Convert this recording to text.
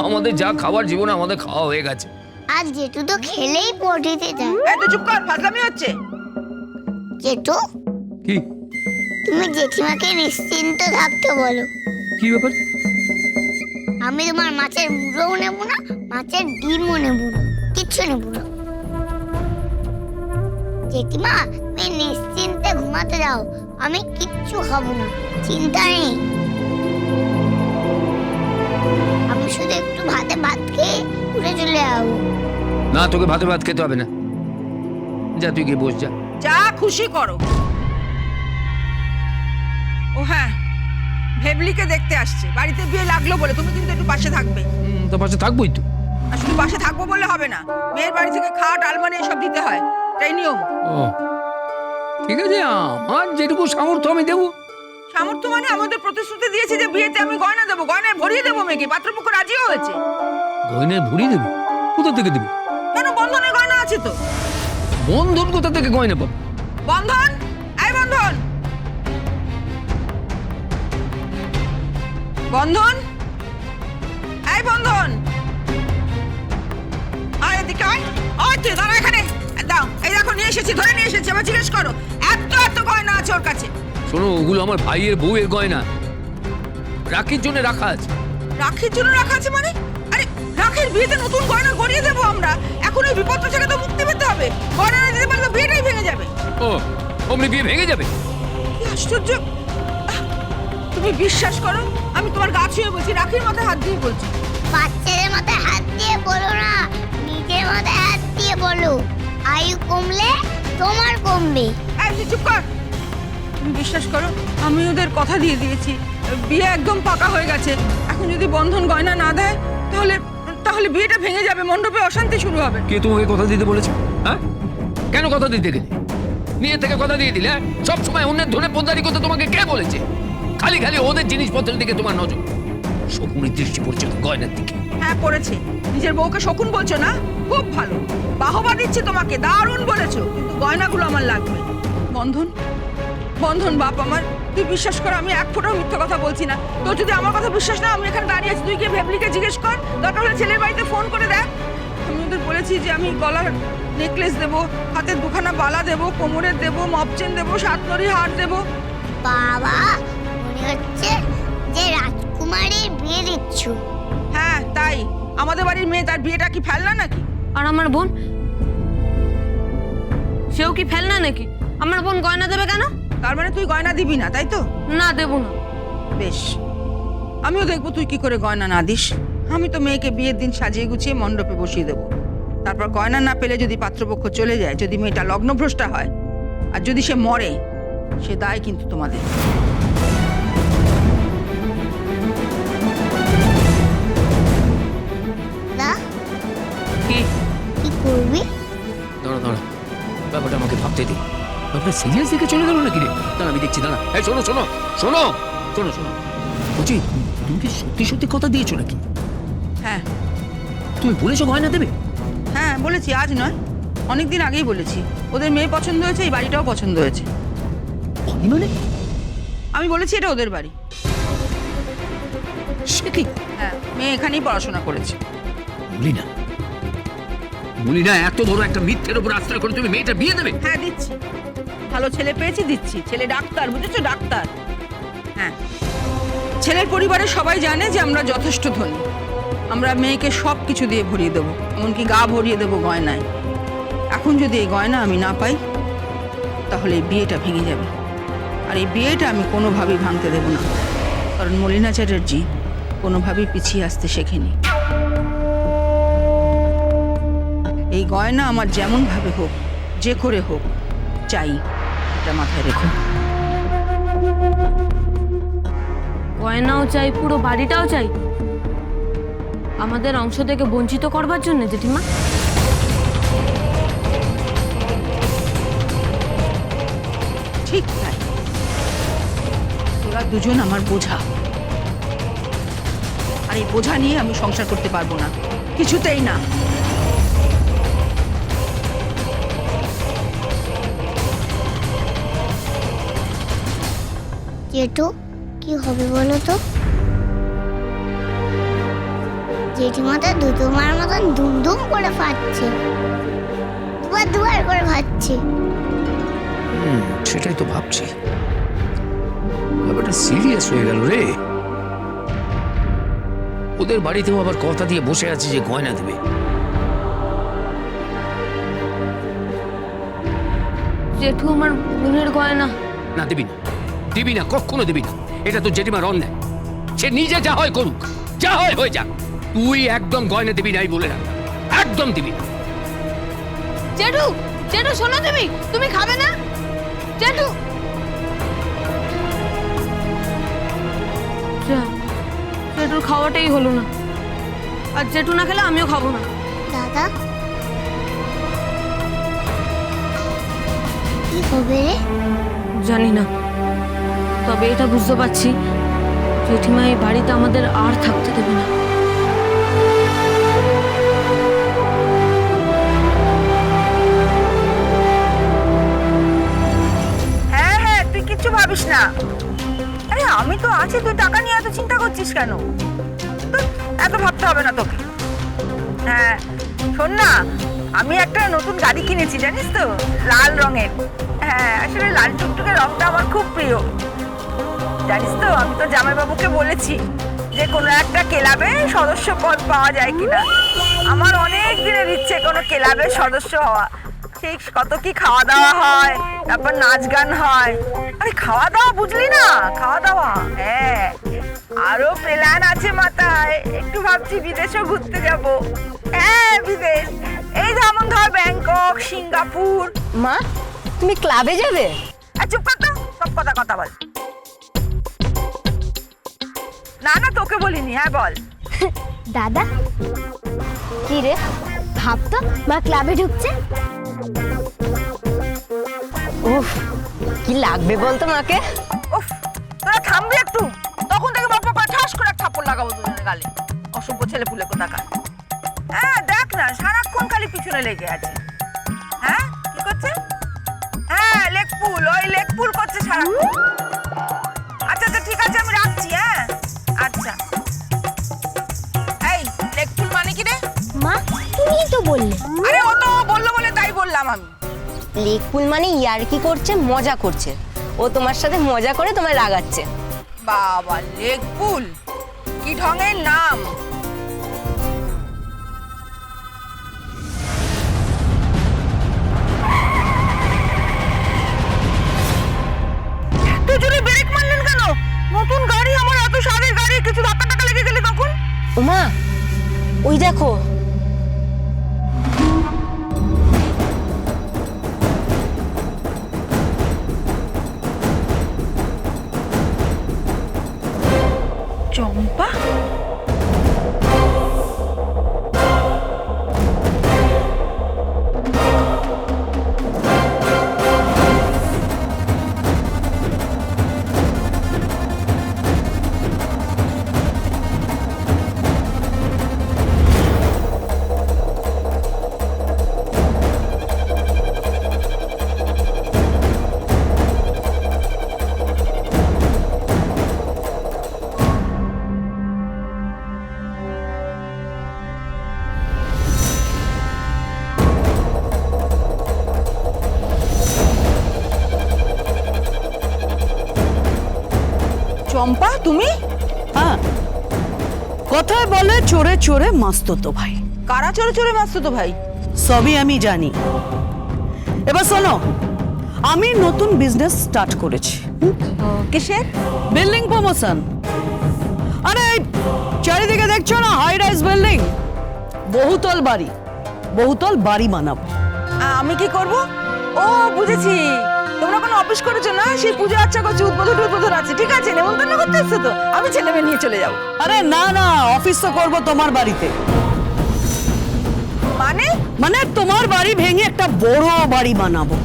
আমাদের যা খাবার জীবনে আমাদের খাওয়া হয়ে গেছে। আর জেঠু তো খেলেই পটিতে যায়। এত চুপ কর, ফাজলামি হচ্ছে। জেঠু, কি তুমি জেঠিমাকে নিশ্চিন্ত থাকতে বলো। কি ব্যাপার? আমি তোমার মাছের মুড়োও নেবো না, মাছের ডিমও নেবো না, কিচ্ছু নেবো না। জেঠিমা, তুমি নিশ্চিন্তে ঘুমাতে যাও, আমি কিচ্ছু খাবো না, চিন্তা নেই। আমি শুধু একটু ভাতে ভাত খেয়ে উঠে চলে যাবো। না, তোকে ভাতে ভাত খেতে হবে না, যা তুই গিয়ে বস যা। যা খুশি করো। ও হ্যাঁ, ভেবলিকে দেখতে আসছে, বাড়িতে বিয়ে লাগলো বলে। তুমি কিন্তু একটু পাশে থাকবে। তোর পাশে থাকবোই তো। আর শুধু পাশে থাকবো বললে হবে না, মেয়ের বাড়ি থেকে খাট আলমারি এসব দিতে হয়, এটাই নিয়ম। ও ঠিক আছে, আমার যেটুকু সামর্থ্য আমি দেবো। সামর্থ্য মানে আমাদের প্রতিশ্রুতি দিয়েছে যে বিয়েতে আমি গয়না দেবো, গয়নায় ভরিয়ে দেবো মেয়েকে। পাত্রপক্ষ রাজিও হয়েছে। গয়নায় ভরিয়ে দেবে? কোথা থেকে দেবে? কেন, বন্ধনের গয়না আছে তো। বন্ধন কোথা থেকে গয়না পাবো? বন্ধন, এই বন্ধন, বন্ধন, এই বন্ধন, আয় এদিকে আয়। ওই তুই দাঁড়া এখানে, দাও। এই দেখো নিয়ে এসেছি, ধরে নিয়ে এসেছি। আবার জিজ্ঞেস করো, এত এত গয়না আছে ওর কাছে। শোনো, ওগুলো আমার ভাইয়ের বউয়ের গয়না, রাখির জন্য রাখা আছে। রাখির জন্য রাখা আছে মানে? আরে রাখির বিয়েতে নতুন গয়না গড়িয়ে দেবো আমরা। এখন ওই বিপদ থেকে তো মুক্তি পেতে হবে। গয়না না দিতে পারলে বিয়েটাই ভেঙে যাবে। ও, অমনি বিয়ে ভেঙে যাবে? কি আশ্চর্য! তুমি বিশ্বাস করো, আমি তোমার গা ছুঁয়ে বলছি, রাখির মাথায় হাত দিয়ে বলছি। বাচ্চাদের মাথায় হাত দিয়ে বলো না, নিজের মাথায় হাত দিয়ে বলো। আয়ু কমলে তোমার কমবে। এই তুই চুপ কর। তুমি বিশ্বাস করো, আমি ওদের কথা দিয়ে দিয়েছি, বিয়ে একদম পাকা হয়ে গেছে। এখন যদি বন্ধন গয়না না দেয় তাহলে তাহলে বিয়েটা ভেঙে যাবে, মণ্ডপে অশান্তি শুরু হবে। কে তোমাকে কথা দিতে বলেছে? হ্যাঁ, কেন কথা দিতে গেলে? নিয়ে থেকে কথা দিয়ে দিলে? সব সময় অন্যের ধনে পোদ্দারি করতে তোমাকে কে বলেছে? খালি খালি ওদের জিনিসপত্রের দিকে তোমার নজর। শকুনের দৃষ্টি পড়ছে গয়নার দিকে। হ্যাঁ পড়েছে। নিজের বউকে শকুন বলছো না? খুব ভালো, বাহবা দিচ্ছে তোমাকে, দারুণ বলেছো। কিন্তু গয়নাগুলো আমার লাগবে। বন্ধন, বন্ধন বাপ আমার, তুই বিশ্বাস কর, আমি এক ফোঁটাও মিথ্যা কথা বলছি না। তোর যদি আমার কথা বিশ্বাস না, আমি এখানে দাঁড়িয়ে আছি, তুই গিয়ে ভেবলিকে জিজ্ঞেস কর। দরকার হলে ছেলের বাড়িতে ফোন করে দেখ। আমি ওদের বলেছি যে আমি গলার নেকলেস দেবো, হাতের দুখানা বালা দেবো, কোমরের দেবো, মপচেন দেবো, সাতনরি হার দেবো। বাবা, মনে হচ্ছে যে রাজকুমারীর বিয়ে দিচ্ছ। হ্যাঁ তাই, আমাদের বাড়ির মেয়ে, তার বিয়েটা কি ফেলনা নাকি? আর আমার বোন, সেও কি ফেলনা নাকি? আমার বোন গয়না দেবে কেন? তার মানে তুই গয়না দিবি না, তাই তো? না, দেবো না। বেশ, আমিও দেখবো তুই কি করে গয়না না দিস। আমি তো মেয়েকে বিয়ের দিন সাজিয়ে গুছিয়ে মণ্ডপে বসিয়ে দেবো। তারপর গয়না না পেলে যদি পাত্রপক্ষ চলে যায়, যদি মেয়েটা লগ্নভ্রষ্টা হয়, আর যদি সে মরে, সে দায় কিন্তু তোমাদের। না, কি কি করবি? দাঁড়া দাঁড়া, ব্যাপারটা আমাকে ভাবতে দে। ব্যাপারটা সিরিয়াস দিকে চলে গেল নাকি রে? দাঁড়া, আমি দেখছি, দাঁড়া। এই শোনো শোনো শোনো শোনো শোনো, বলছি তুমি কি সত্যি সত্যি কথা দিয়েছো নাকি? হ্যাঁ তুমি বলেছো গয়না দেবে? হ্যাঁ বলেছি, আজ নয়, অনেকদিন আগেই বলেছি। ওদের মেয়ে পছন্দ হয়েছে, এই বাড়িটাও পছন্দ হয়েছে। মানে আমি বলেছি এটা ওদের বাড়ি। সে কি? হ্যাঁ, মেয়ে এখানেই পড়াশোনা করেছে। বলি না, বলি না, এত বড় একটা মিথ্যের উপর আশ্রয় করে তুমি মেয়েটা বিয়ে দেবে? হ্যাঁ দিচ্ছি, ভালো ছেলে পেয়েছি, দিচ্ছি। ছেলে ডাক্তার, বুঝেছো, ডাক্তার। হ্যাঁ, ছেলের পরিবারের সবাই জানে যে আমরা যথেষ্ট ধনী। আমরা মেয়েকে সব কিছু দিয়ে ভরিয়ে দেবো, এমনকি গা ভরিয়ে দেবো গয়নায়। এখন যদি এই গয়না আমি না পাই, তাহলে এই বিয়েটা ভেঙে যাবে। আর এই বিয়েটা আমি কোনোভাবেই ভাঙতে দেব না, কারণ মলিনা চ্যাটার্জি কোনোভাবেই পিছিয়ে আসতে শেখেনি। এই গয়না আমার যেমন ভাবে হোক, যে করে হোক, চাই। এটা মাথায় রেখো। গয়নাও চাই, পুরো বাড়িটাও চাই, আমাদের অংশ থেকে বঞ্চিত করবার জন্য জেঠিমা? ঠিক তাই, তোরা দুজন আমার বোঝা, আর এই বোঝা নিয়ে আমি সংসার করতে পারবো না, কিছুতেই না। জেঠু, কি হবে বলো তো? জেঠিমাটা দুটোমার মতন দুমদুম করে ফাটছে, দুবার দুবার করে ফাটছে। সেটাই তো ভাবছি, ব্যাপারটা সিরিয়াস হয়ে গেল রে। ওদের বাড়িতেও আবার কথা দিয়ে বসে আছে যে গয়না দেবে। জেঠু আমার বোনের গয়না। না, দিবি না, দিবি না, কখনো দিবি না। এটা তো জেঠিমার অন্যায়। সে নিজে যা হয় করুক, যা হয় হয়ে যাক, তুই একদম গয়না দিবি নাই বলে রাখ, একদম দিবি না। জেঠু, জেঠু শোনো, তুমি খাবে না? জেঠু, জেঠুর খাওয়াটাই হলো না, আর জেঠু না খেলে আমিও খাবো না। দাদা কি হবে রে? জানি না, তবে এটা বুঝতে পারছি জেঠিমা এই বাড়িতে আমাদের আর থাকতে দেবে না। হ্যাঁ হ্যাঁ, তুই কিচ্ছু ভাবিস না। আরে আমি তো আছি, তুই টাকা নিয়ে এত চিন্তা করছিস কেন? ধুর, এত ভাবতে হবে না তোকে। হ্যাঁ শোন না, আমি একটা নতুন গাড়ি কিনেছি জানিস তো, লাল রঙের। হ্যাঁ আসলে লাল টুকটুকে রংটা আমার খুব প্রিয়। জানিস তো, আমি তো জামাইবাবুকে বলেছি যে কোনো একটা ক্লাবে সদস্য পদ পাওয়া যায় কিনা। আমার অনেক দিনের ইচ্ছে কোনো ক্লাবের সদস্য হওয়া। ঠিক কত কি খাওয়া দাওয়া হয়, তারপর নাচ গান হয়। আরে খাওয়া দাওয়া বুঝলি না, খাওয়া দাওয়া। হ্যাঁ আরো প্ল্যান আছে মাথায়, একটু ভাবছি বিদেশেও ঘুরতে যাব। হ্যাঁ বিদেশ, এই যেমন ধর ব্যাংকক, সিঙ্গাপুর। মা তুমি ক্লাবে যাবে? আর চুপ কর তো, সব কথা বল। না না তোকে বলিনি। হ্যাঁ বল। দাদা কি রে, ভাবতো মা ক্লাবে ঢুকছে। উফ কি লাগবে বলতো মাকে। উফ তোরা থামবি একটু, তখন থেকে বাপ্পা করে ঠাস করে এক থাপ্পড় লাগাবো দুজনের গালে। অসভ্য ছেলে পুলে কোথাকার। হ্যাঁ দেখ না, সারাক্ষণ খালি পিছনে লেগে আছে। হ্যাঁ কি করছে? হ্যাঁ লেগ পুল, ওই লেগ পুল করছে সারাক্ষণ। আচ্ছা আচ্ছা ঠিক আছে, আমি রাখছি। হ্যাঁ আচ্ছা। এই লেগ পুল মানে কি রে? মা তুমি তো বললে। আরে ও তো বললো বলে তাই বললাম আমি। লেগ পুল মানে ইয়ার্কি করছে, মজা করছে। ও তোমার সাথে মজা করে তোমায় রাগাচ্ছে। বাবা লেগ পুল, কি ঢঙের নাম। তুই যদি ব্রেক মারলেন কেন? নতুন গাড়ি, আমার এত স্বাদের গাড়ি, কিছু ধাক্কা টাকা লেগে গেলে তখন? ওমা ওই দেখো। চম্পা? চম্পা তুমি? হ্যাঁ, কথায় বলে চোরে চোরে মাস্ততো ভাই। কারা চোরে চোরে মারছো তো ভাই? সবই আমি জানি। এবার শোনো, আমি নতুন বিজনেস স্টার্ট করেছি। কিসের? Building promotion. আরে এই চারিদিকে দেখছো না, হাই রাইজ বিল্ডিং, বহুতল বাড়ি, বহুতল বাড়ি বানাবো। আমি কি করব? ও বুঝেছি, তোমরা কোনো অফিস করেছো না, সেই পূজা আচ্ছা করছে, উদ্বোধন আছে। ঠিক আছে, নেমন্তন্ন করতে এসছো তো, আমি ছেলে মেয়ে নিয়ে চলে যাবো। আরে না না, অফিস তো করবো তোমার বাড়িতে। মানে? মানে তোমার বাড়ি ভেঙে একটা বড় বাড়ি বানাবো।